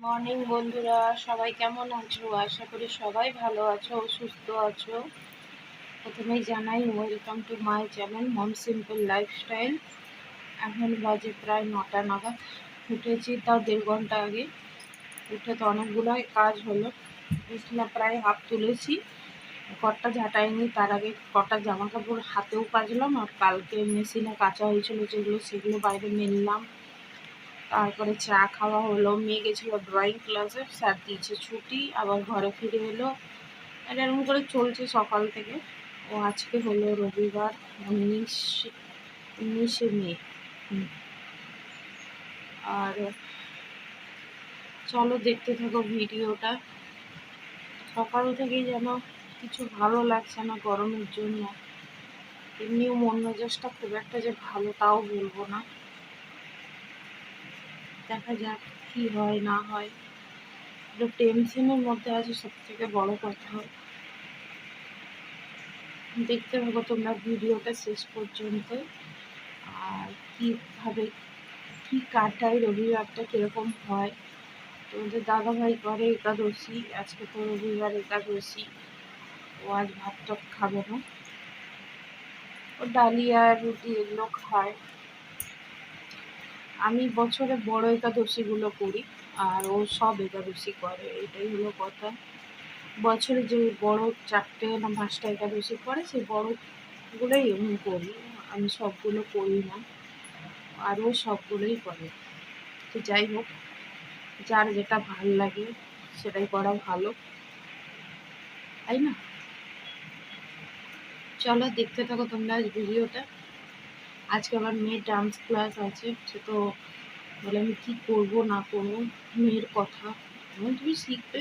Morning বন্ধুরা, সবাই কেমন আছো? আশা করি সবাই ভালো আছো ও সুস্থ আছো। প্রথমেই জানাই welcome to my channel Mom Simple Lifestyle. এখন বাজে প্রায় 9টা নাগাদ। উঠেছি তাও 1.5 ঘন্টা আগে। উঠে তো অনেকগুলোই কাজ হলো। বিছানা প্রায় হাফ তুলেছি, ঘরটা ঝাঁটাইনি। তার আগে কটা জামা কাপড় হাতেও কাচলাম, আর কালকে মেশিনে কাচা হয়েছিল যেগুলো সেগুলো বাইরে মেললাম। তারপরে চা খাওয়া হলো। মেয়ে গেছিলো ড্রয়িং ক্লাসে, স্যার দিয়েছে ছুটি, আবার ঘরে ফিরে এলো। আর এরকম করে চলছে সকাল থেকে। ও আজকে হলো রবিবার, 19শে মে। আর চলো দেখতে থাকো ভিডিওটা। সকাল থেকেই যেন কিছু ভালো লাগছে না গরমের জন্য। এমনিও মন মেজাজটা খুব একটা যে ভালো তাও বলবো না। দেখা যাক কি হয় না হয়। একটু টেনশনের মধ্যে আছে, সব থেকে বড় কথা। দেখতে থাকো তোমরা ভিডিওটা শেষ পর্যন্ত। আর কীভাবে কী কাটায় রবিবারটা, কীরকম হয়। তোমাদের দাদাভাই করে একাদশী, আজকে তো রবিবার একাদশী। ও আজ ভাত টাত খাবে না, ও ডালিয়া রুটি এগুলো খায়। আমি বছরে বড় একাদশীগুলো করি, আর ও সব একাদশী করে, এটাই হলো কথা। বছরে যে বড় 4টে না 5টা একাদশী করে, সেই বড়গুলোই আমি করি। আমি সবগুলো করি না, আর ও সবগুলোই করে। তো যাই হোক, যার যেটা ভাল লাগে সেটাই করা ভালো, তাই না? চলো দেখতে থাকো তোমরা আজ ভিডিওটা। আজকে আবার মেয়ের ডান্স ক্লাস আছে, সে তো বলে আমি কী করবো না করবো, মেয়ের কথা। তুমি শিখবে,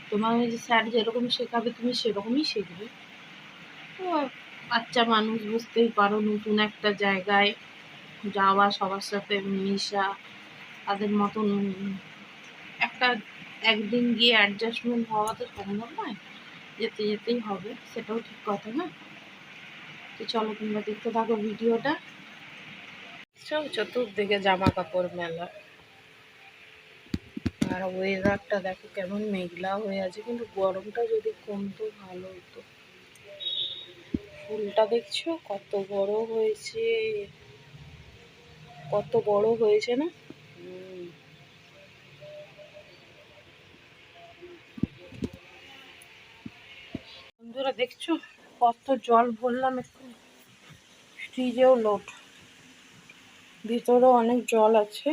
তোমার স্যার যেরকম শেখাবে তুমি সেরকমই শিখবে। তো বাচ্চা মানুষ, বুঝতেই পারো, নতুন একটা জায়গায় যাওয়া, সবার সাথে মিশা, তাদের মতন একটা একদিন গিয়ে অ্যাডজাস্টমেন্ট হওয়া তো সম্ভব নয়, যেতে যেতেই হবে, সেটাও ঠিক কথা না? তো চলো তোমরা দেখতে থাকো ভিডিওটা। সব চতুর্দিকে জামা কাপড় মেলা, আর ওয়েদারটা দেখো কেমন মেঘলা হয়ে আছে, কিন্তু গরমটা যদি কমতো ভালো হতো। ফুলটা দেখছো কত বড় হয়েছে, কত বড় হয়েছে না? বন্ধুরা দেখছো কত জল ভরলাম, একটু ফ্রিজেও লোড, ভিতরেও অনেক জল আছে।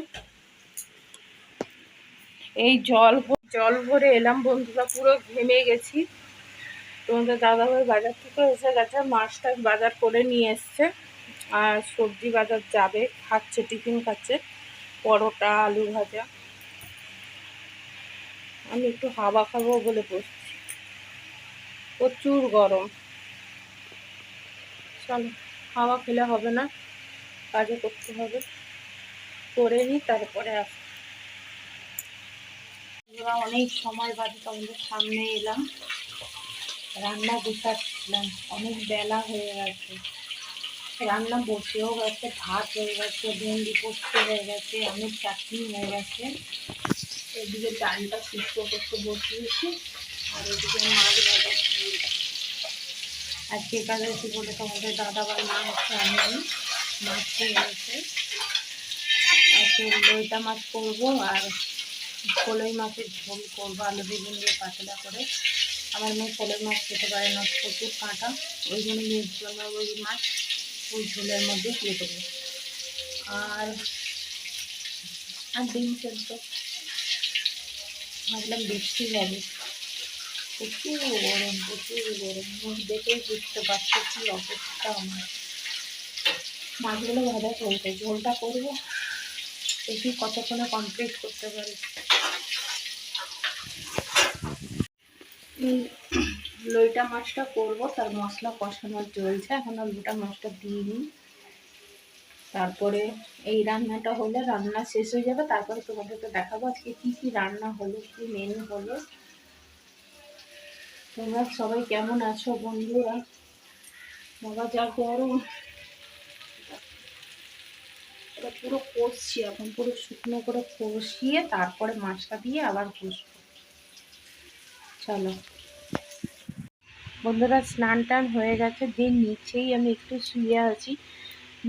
এই জল ভরে এলাম বন্ধুরা, পুরো ঘেমে গেছি। তোমাদের দাদাভাই বাজার থেকে এসে গেছে, মাছ টাছ বাজার করে নিয়ে এসছে, আর সবজি বাজার যাবে, খাচ্ছে, টিফিন খাচ্ছে, পরোটা আলু ভাজা। আমি একটু হাওয়া খাবো বলে বসছি, প্রচুর গরম। চলো, হাওয়া খেলে হবে না, কাজও করতে হবে, করে নিই তারপরে আসবো। অনেক সময় বাদে তোমাদের সামনে এলাম, রান্না বসাচ্ছিলাম, অনেক বেলা হয়ে গেছে। রান্না বসেও গেছে, ভাত হয়ে গেছে, ভেন্ডি পোস্ত হয়ে গেছে, অনেক চাটনি হয়ে গেছে। এদিকে ডালটা সিদ্ধ করতে বসিয়েছি, আর এদিকে মাছ ভাজা। আজকে একাদশী বলে তোমাদের দাদাভাই মা হচ্ছে, আমি মাছ খেয়ে গেছে। আজকে লইটা মাছ করবো, আর কলই মাছের ঝোল করবো, আলু বেগুন দিয়ে পাতলা করে। আমার মেয়ে কলই মাছ খেতে পারে না, প্রচুর কাঁটা, ওই জন্য মেয়ের জন্য ওই মাছ ওই ঝোলের মধ্যে দিয়ে দেবো। আর আর ডিম সেদ্ধ, ভাবলাম বৃষ্টি যাবে। প্রচুর গরম, প্রচুর গরম, মুখ দেখেই বুঝতে পারছি কী অবস্থা আমার। মাছগুলো ভাজা চলছে, ঝোলটা করবো, দেখি কতক্ষণে কমপ্লিট করতে পারি। লইটা মাছটা করবো, তার মশলা কষানো চলছে, এখন আর লইটা মাছটা দিইনি। তারপরে এই রান্নাটা হলে রান্না শেষ হয়ে যাবে, তারপরে তোমাদেরকে দেখাবো আজকে কী কী রান্না হলো, কী মেনু হলো। তোমরা সবাই কেমন আছো বন্ধুরা? বাবা যা গরম, এটা পুরো কষছি এখন, পুরো শুকনো করে কষিয়ে তারপরে মাছটা দিয়ে আবার কষবো। চলো বন্ধুরা, স্নান টান হয়ে গেছে, দিন নিচেই আমি একটু শুয়ে আছি।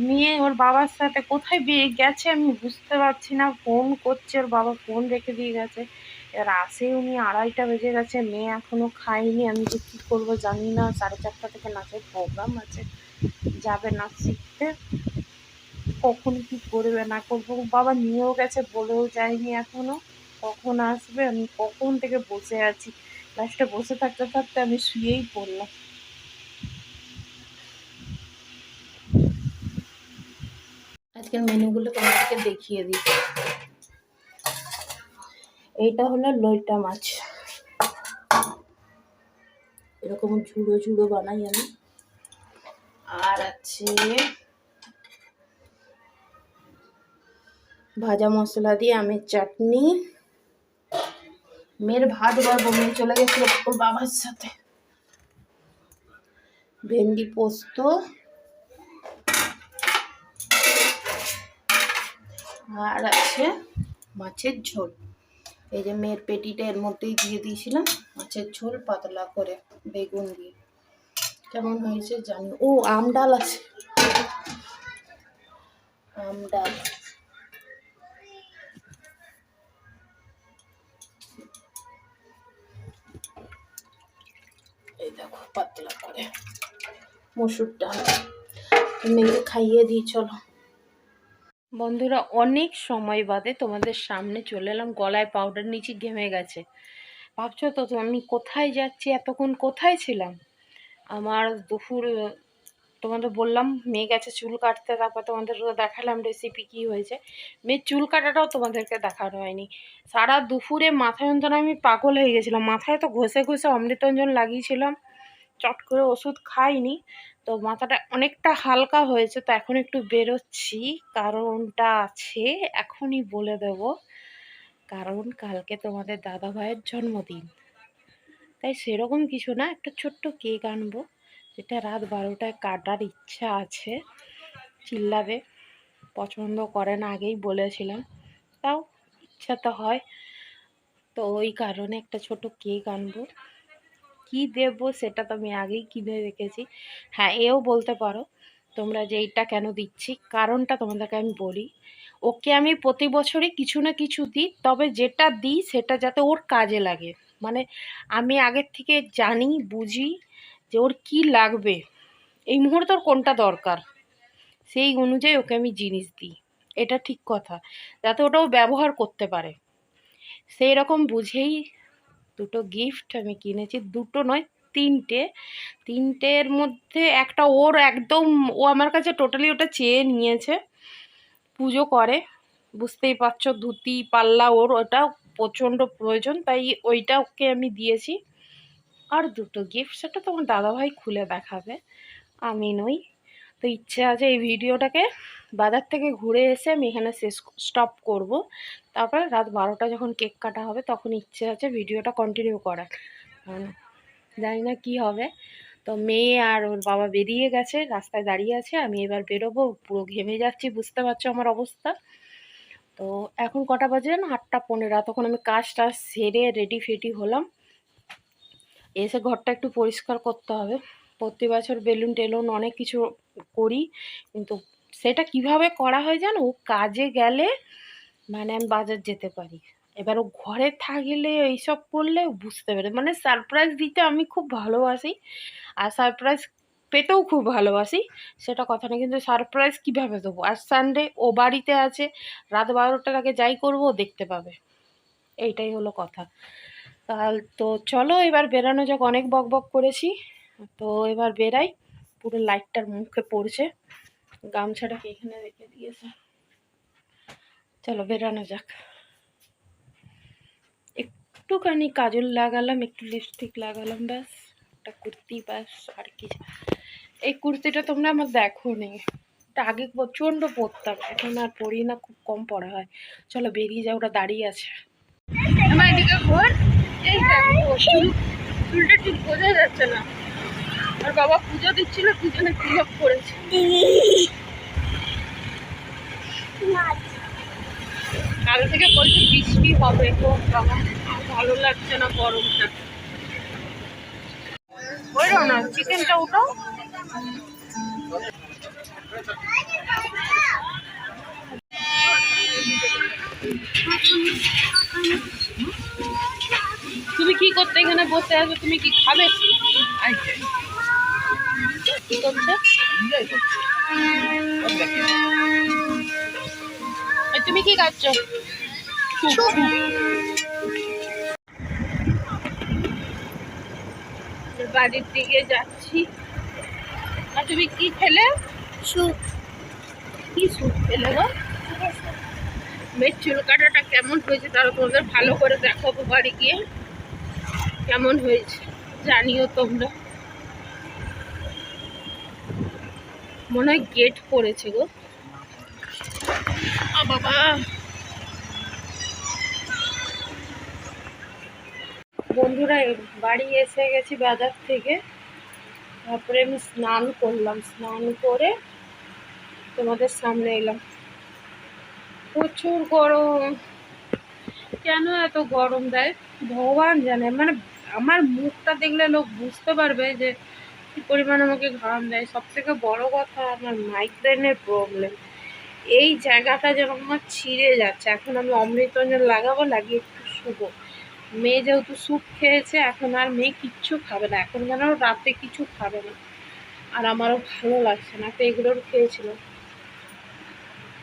মেয়ে ওর বাবার সাথে কোথায় গেছে আমি বুঝতে পারছি না, ফোন করছে, ওর বাবা ফোন রেখে দিয়ে গেছে। এবার আসে উনি 2:30 বেজে গেছে, মেয়ে এখনো খায়নি। আমি যে কী করবো জানি না, 4:30 থেকে নাচের প্রোগ্রাম আছে, যাবে নাচ শিখতে, কখন কি করবে না করবো। বাবা নিয়েও গেছে, বলেও যায়নি এখনো কখন আসবে। আমি কখন থেকে বসে আছি, লাস্টে বসে থাকতে থাকতে আমি শুয়েই পড়লাম। আজকের মেনুগুলো তোমাদেরকে দেখিয়ে দিই। এইটা হলো লইটা মাছ, এরকম ঝুড়ো ঝুড়ো বানাই আমি। আর আছে ভাজা মশলা দিয়ে আমের চাটনি। মেয়ের ভাত বাড়বো, মেয়ে চলে গেছিল ওর বাবার সাথে। ভেন্ডি পোস্ত আর আছে মাছের ঝোল। এই যে মেয়ের পেটিটা এর মধ্যেই দিয়ে দিয়েছিলাম, মাছের ঝোল পাতলা করে বেগুন দিয়ে। কেমন হয়েছে জানি। ও আম ডাল আছে, আম ডাল। এই দেখো পাতলা করে মসুর ডাল। মেয়েকে খাইয়ে দিই চলো। বন্ধুরা, অনেক সময় বাদে তোমাদের সামনে চলে এলাম। গলায় পাউডার নিচে ঘেমে গেছে। ভাবছো তো আমি কোথায় যাচ্ছি, এতক্ষণ কোথায় ছিলাম। আমার দুপুর তোমাদের বললাম মেয়ে গেছে চুল কাটতে, তারপর তোমাদের দেখালাম রেসিপি কি হয়েছে। মেয়ের চুল কাটাটাও তোমাদেরকে দেখানো হয়নি। সারা দুপুরে মাথা যন্ত্রণা, আমি পাগল হয়ে গেছিলাম। মাথায় তো ঘষে ঘষে অমৃতাঞ্জন লাগিয়েছিলাম, চট করে ওষুধ খাইনি, তো মাথাটা অনেকটা হালকা হয়েছে। তো এখন একটু বেরোচ্ছি, কারণটা আছে এখনই বলে দেব। কারণ কালকে তোমাদের দাদা ভাইয়ের জন্মদিন, তাই সেরকম কিছু না, একটা ছোট্ট কেক আনবো, যেটা রাত 12টায় কাটার ইচ্ছা আছে। চিল্লাবে, পছন্দ করে না, আগেই বলেছিলাম, তাও ইচ্ছা তো হয়। তো ওই কারণে একটা ছোট কেক আনবো। কি দেব সেটা তো আমি আগেই কিনে রেখেছি। হ্যাঁ, এও বলতে পারো তোমরা যে এইটা কেন দিচ্ছি, কারণটা তোমাদেরকে আমি বলি। ওকে আমি প্রতি বছরই কিছু না কিছু দিই, তবে যেটা দিই সেটা যাতে ওর কাজে লাগে। মানে আমি আগের থেকে জানি, বুঝি যে ওর কি লাগবে, এই মুহূর্তে ওর কোনটা দরকার, সেই অনুযায়ী ওকে আমি জিনিস দিই। এটা ঠিক কথা, যাতে ওটাও ব্যবহার করতে পারে, সেই রকম বুঝেই দুটো গিফট আমি কিনেছি। দুটো নয়, তিনটে। তিনটের মধ্যে একটা ওর একদম, ও আমার কাছে টোটালি ওটা চেয়ে নিয়েছে, পুজো করে, বুঝতেই পারছো, ধুতি পাল্লা ওর ওটা প্রচণ্ড প্রয়োজন, তাই ওইটা ওকে আমি দিয়েছি। আর দুটো গিফট, সেটা তোমার দাদাভাই খুলে দেখাবে, আমি নই। তো ইচ্ছে আছে এই ভিডিওটাকে বাজার থেকে ঘুরে এসে আমি এখানে স্টপ করব। তারপরে রাত 12টা যখন কেক কাটা হবে তখন ইচ্ছে আছে ভিডিওটা কন্টিনিউ করার, জানি না কি হবে। তো মেয়ে আর ওর বাবা বেরিয়ে গেছে, রাস্তায় দাঁড়িয়ে আছে, আমি এবার বেরোবো। পুরো ঘেমে যাচ্ছি, বুঝতে পারছো আমার অবস্থা। তো এখন কটা বাজে না, 8টা 15। তখন আমি কাজ টাজ সেরে রেডি ফেডি হলাম, এসে ঘরটা একটু পরিষ্কার করতে হবে। প্রতি বছর বেলুন টেলুন অনেক কিছু করি, কিন্তু সেটা কিভাবে করা হয় জানো, ও কাজে গেলে মানে আমি বাজার যেতে পারি। এবার ও ঘরে থাকলে এইসব করলে বুঝতে পারে, মানে সারপ্রাইজ দিতে আমি খুব ভালোবাসি, আর সারপ্রাইজ পেতেও খুব ভালোবাসি, সেটা কথা না। কিন্তু সারপ্রাইজ কিভাবে দেবো, আর সানডে ও বাড়িতে আছে, রাত 12টার আগে যাই করবো ও দেখতে পাবে, এইটাই হলো কথা। তো চলো এবার বেরানো যাক, অনেক বক বক করেছি, তো এবার বেরাই। পুরো লাইটটার মুখে পড়ছে, গামছাটাকে এখানে রেখে দিয়েছে, চলো বেরানো যাক। একটুখানি কাজল লাগালাম, একটু লিপস্টিক লাগালাম, ব্যাস। একটা কুর্তি, ব্যাস, আর কি। এই কুর্তিটা তোমরা আমার দেখো নি, এটা আগে প্রচণ্ড পরতাম, এখন আর পরি না, খুব কম পরা হয়। চলো বেরিয়ে যাও, ওরা দাঁড়িয়ে আছে। আমার এদিকে ঘোর, এই দেখো চুলটা ঠিক বোঝা যাচ্ছে না। আর বাবা পুজো দিচ্ছিল, পিছনে তিলক করেছে। কাল থেকে বলছে বৃষ্টি হবে, তো আমার ভালো লাগছে না গরমটা। ওই না চিকেনটা উঠাও। তুমি কি করতে এখানে বসে আছো? তুমি কি খাবে? কি করছে? তুমি কি খাচ্ছ? বাড়ির দিকে যাচ্ছি। আর তুমি কি খেলে? স্যুপ। কি স্যুপ খেলে গো? মেয়ের চুল কাটাটা কেমন হয়েছে তারা তোমাদের ভালো করে দেখাবো বাড়ি গিয়ে। কেমন হয়েছে জানিও তোমরা। মনে হয় গেট পড়েছে গো। বাবা, বন্ধুরা বাড়ি এসে গেছি বাজার থেকে। তারপরে আমি স্নান করলাম, স্নান করে তোমাদের সামনে এলাম। প্রচুর গরম। কেন এত গরম দেয় ভগবান জানে। মানে আমার মুখটা দেখলে লোক বুঝতে পারবে যে কি পরিমাণ আমাকে ঘাম দেয়। সব থেকে বড় কথা, আমার মাইগ্রেনের প্রবলেম। এই জায়গাটা যেন আমার ছিঁড়ে যাচ্ছে। এখন আমি অমৃতঞ্জন লাগাবো, লাগিয়ে একটু শুবো। মেয়ে যেহেতু স্যুপ খেয়েছে, এখন আর মেয়ে কিচ্ছু খাবে না। এখন যেন রাতে কিছু খাবে না। আর আমারও ভালো লাগছে না। তো এগুলোর খেয়েছিলাম,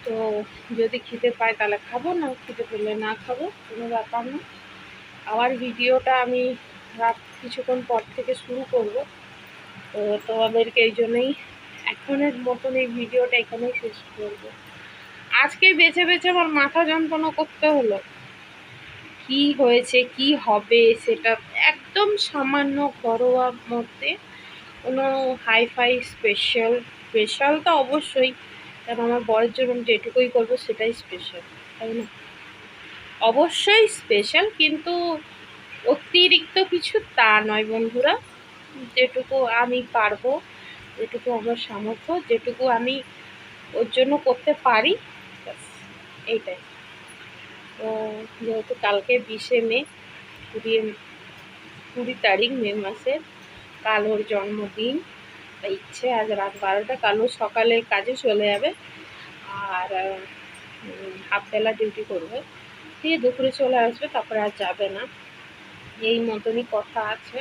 তো যদি খিদে পায় তাহলে খাবো, না খিদে পেলে না খাবো, কোনো ব্যাপার না। আবার ভিডিওটা আমি রাত কিছুক্ষণ পর থেকে শুরু করব। তো তোমাদেরকে এই জন্যই এখনের মতন এই ভিডিওটা এখানেই শেষ করবো। আজকে বেছে বেছে আমার মাথা যন্ত্রণা করতে হলো। কি হয়েছে কি হবে সেটা একদম সামান্য ঘরোয়া মধ্যে, কোনো হাইফাই স্পেশাল স্পেশাল তো অবশ্যই, কারণ আমার বরের জন্য আমি যেটুকুই করবো সেটাই স্পেশাল, তাই না? অবশ্যই স্পেশাল, কিন্তু অতিরিক্ত কিছু তা নয় বন্ধুরা। যেটুকু আমি পারবো, যেটুকু আমার সামর্থ্য, যেটুকু আমি ওর জন্য করতে পারি, ব্যাস এইটাই। তো যেহেতু কালকে 20শে মে, 20 তারিখ মে মাসের, কাল ওর জন্মদিন, তাই ইচ্ছে আজ রাত 12টা, কাল ও সকালে কাজে চলে যাবে। আর হাফবেলা ডিউটি করবে, দিয়ে দুপুরে চলে আসবে, তারপরে আর যাবে না। এই মতনই কথা আছে।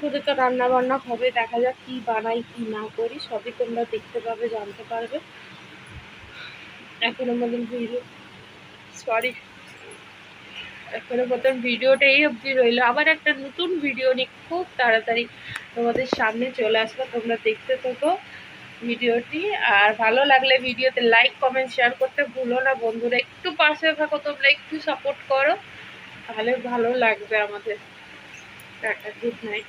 শুধু তো রান্না বান্না হবে, দেখা যাক কি বানাই কি না করি, সবই তোমরা দেখতে পাবে, জানতে পারবে। এখনো মতন ভিডিওটা এই অবধি রইলো। আবার একটা নতুন ভিডিও নিয়ে খুব তাড়াতাড়ি তোমাদের সামনে চলে আসবে, তোমরা দেখতে থাকো ভিডিওটি। আর ভালো লাগলে ভিডিওতে লাইক কমেন্ট শেয়ার করতে ভুলো না বন্ধুরা। একটু পাশে থাকো, তোমরা একটু সাপোর্ট করো, তাহলে ভালো লাগবে আমাদের। Tata, good night.